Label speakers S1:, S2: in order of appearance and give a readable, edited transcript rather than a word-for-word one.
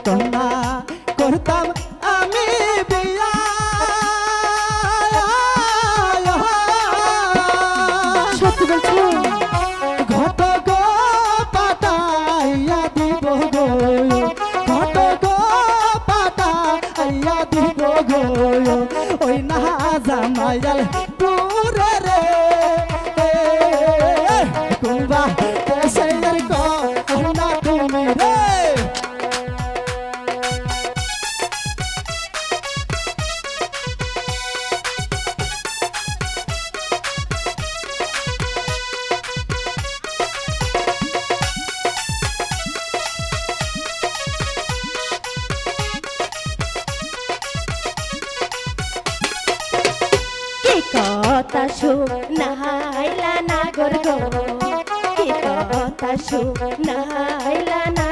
S1: কন্যা করতাম আমি বিয়া
S2: সত্যি বলছো?
S1: ঘটক পাতাইয়া দিব গো, ঘটক পাতাইয়া দিব গো, ওই না জামাইয়াল পুরে রে কুবা দেশের কন্যা তুমি রে।
S2: কথা শোনাইলা না গো, কি কথা শোনাইলা না